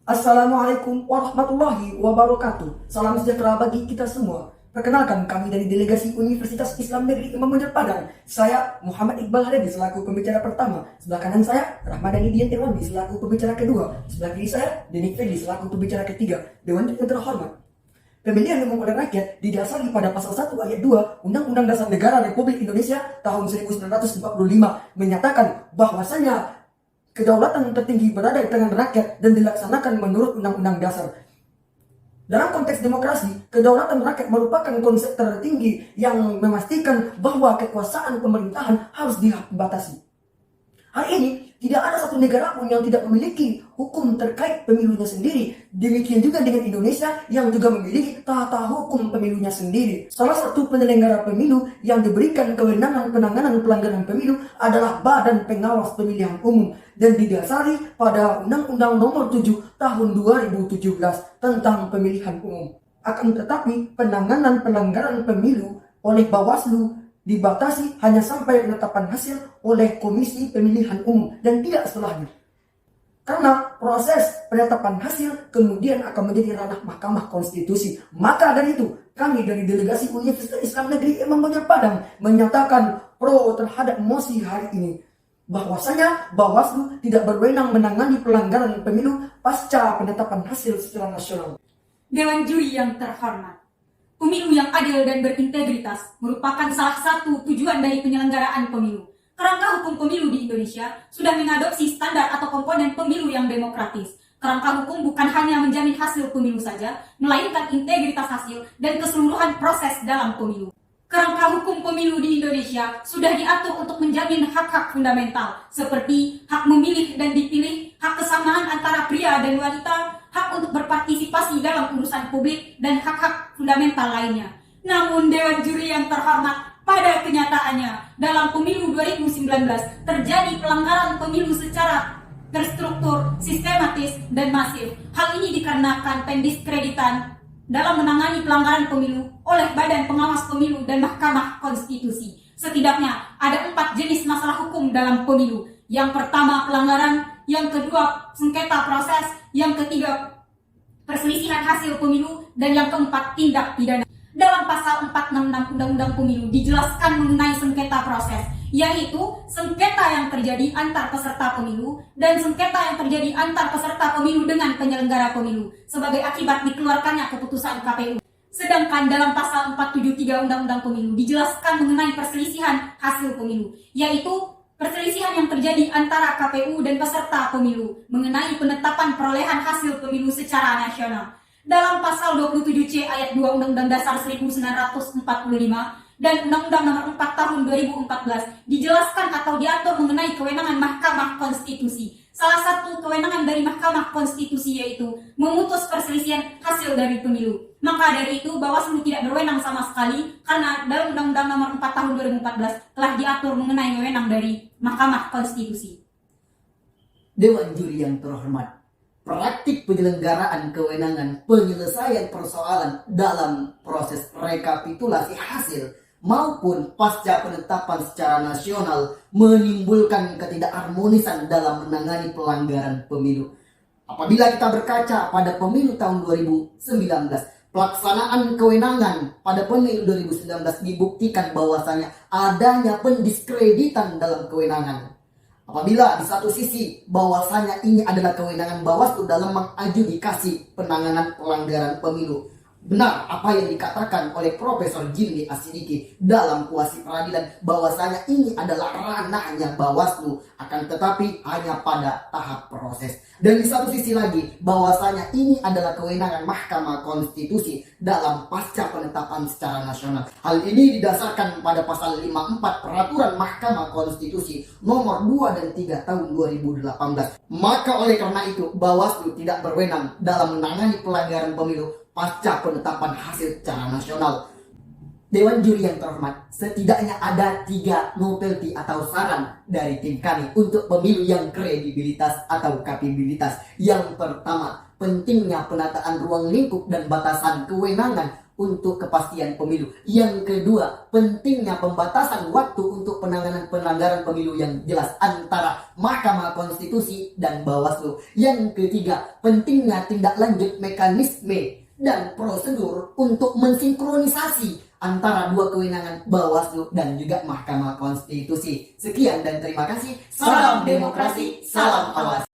Assalamualaikum warahmatullahi wabarakatuh. Salam sejahtera bagi kita semua. Perkenalkan, kami dari Delegasi Universitas Islam Negeri Imam Bonjol Padang. Saya Muhammad Iqbal Halebi selaku pembicara pertama. Sebelah kanan saya Rahmadani Dian Irwandi selaku pembicara kedua. Sebelah kiri saya Denik Fendi selaku pembicara ketiga. Dewan yang terhormat, pemilihan umum oleh rakyat didasari pada pasal 1 ayat 2 Undang-Undang Dasar Negara Republik Indonesia tahun 1945 menyatakan bahwasanya kedaulatan tertinggi berada di tangan rakyat dan dilaksanakan menurut Undang-Undang Dasar. Dalam konteks demokrasi, kedaulatan rakyat merupakan konsep tertinggi yang memastikan bahwa kekuasaan pemerintahan harus dibatasi. Hari ini, tidak ada satu negara pun yang tidak memiliki hukum terkait pemilunya sendiri. Demikian juga dengan Indonesia yang juga memiliki tata hukum pemilunya sendiri. Salah satu penyelenggara pemilu yang diberikan kewenangan penanganan pelanggaran pemilu adalah Badan Pengawas Pemilihan Umum dan didasari pada Undang-Undang Nomor 7 Tahun 2017 tentang Pemilihan Umum. Akan tetapi, penanganan pelanggaran pemilu oleh Bawaslu dibatasi hanya sampai penetapan hasil oleh Komisi Pemilihan Umum dan tidak setelahnya. Karena proses penetapan hasil kemudian akan menjadi ranah Mahkamah Konstitusi. Maka dari itu, kami dari Delegasi Universitas Islam Negeri Imam Bonjol Padang menyatakan pro terhadap mosi hari ini. Bahwasanya Bawaslu tidak berwenang menangani pelanggaran pemilu pasca penetapan hasil secara nasional. Dewan Juri yang terhormat, pemilu yang adil dan berintegritas merupakan salah satu tujuan dari penyelenggaraan pemilu. Kerangka hukum pemilu di Indonesia sudah mengadopsi standar atau komponen pemilu yang demokratis. Kerangka hukum bukan hanya menjamin hasil pemilu saja, melainkan integritas hasil dan keseluruhan proses dalam pemilu. Kerangka hukum pemilu di Indonesia sudah diatur untuk menjamin hak-hak fundamental seperti hak memilih dan dipilih, hak kesamaan antara pria dan wanita, hak untuk berpartisipasi dalam urusan publik, dan hak-hak fundamental lainnya. Namun Dewan Juri yang terhormat, pada kenyataannya dalam pemilu 2019 terjadi pelanggaran pemilu secara terstruktur, sistematis, dan masif. Hal ini dikarenakan pendiskreditan dalam menangani pelanggaran pemilu oleh Badan Pengawas Pemilu dan Mahkamah Konstitusi. Setidaknya ada 4 jenis masalah hukum dalam pemilu. Yang pertama pelanggaran, yang kedua sengketa proses, yang ketiga perselisihan hasil pemilu, dan yang keempat tindak pidana. Dalam pasal 466 Undang-Undang Pemilu dijelaskan mengenai sengketa proses, yaitu sengketa yang terjadi antar peserta pemilu dan sengketa yang terjadi antar peserta pemilu dengan penyelenggara pemilu sebagai akibat dikeluarkannya keputusan KPU. Sedangkan dalam pasal 473 Undang-Undang Pemilu dijelaskan mengenai perselisihan hasil pemilu, yaitu perselisihan yang terjadi antara KPU dan peserta pemilu mengenai penetapan perolehan hasil pemilu secara nasional. Dalam pasal 27C ayat 2 Undang-Undang Dasar 1945 dan Undang-Undang Nomor 4 Tahun 2014 dijelaskan atau diatur mengenai kewenangan Mahkamah Konstitusi. Salah satu kewenangan dari Mahkamah Konstitusi yaitu memutus perselisihan hasil dari pemilu. Maka dari itu Bawaslu tidak berwenang sama sekali karena dalam Undang-Undang Nomor 4 Tahun 2014 telah diatur mengenai wewenang dari Mahkamah Konstitusi. Dewan Juri yang terhormat, praktik penyelenggaraan kewenangan penyelesaian persoalan dalam proses rekapitulasi hasil maupun pasca penetapan secara nasional menimbulkan ketidakharmonisan dalam menangani pelanggaran pemilu. Apabila kita berkaca pada pemilu tahun 2019, pelaksanaan kewenangan pada pemilu 2019 dibuktikan bahwasanya adanya pendiskreditan dalam kewenangan. Apabila di satu sisi bahwasanya ini adalah kewenangan Bawaslu dalam mengajudikasi penanganan pelanggaran pemilu. Benar apa yang dikatakan oleh Profesor Jimli Asidiki dalam Kuasi Peradilan bahwasanya ini adalah ranahnya Bawaslu, akan tetapi hanya pada tahap proses. Dan di satu sisi lagi bahwasanya ini adalah kewenangan Mahkamah Konstitusi dalam pasca penetapan secara nasional. Hal ini didasarkan pada pasal 54 Peraturan Mahkamah Konstitusi nomor 2 dan 3 tahun 2018. Maka oleh karena itu Bawaslu tidak berwenang dalam menangani pelanggaran pemilu pasca penetapan hasil secara nasional. Dewan Juri yang terhormat, setidaknya ada 3 novelty atau saran dari tim kami untuk pemilu yang kredibilitas atau kapabilitas. Yang pertama, pentingnya penataan ruang lingkup dan batasan kewenangan untuk kepastian pemilu. Yang kedua, pentingnya pembatasan waktu untuk penanganan pelanggaran pemilu yang jelas antara Mahkamah Konstitusi dan Bawaslu. Yang ketiga, pentingnya tindak lanjut mekanisme dan prosedur untuk mensinkronisasi antara 2 kewenangan Bawaslu dan juga Mahkamah Konstitusi. Sekian dan terima kasih. Salam demokrasi, salam awas.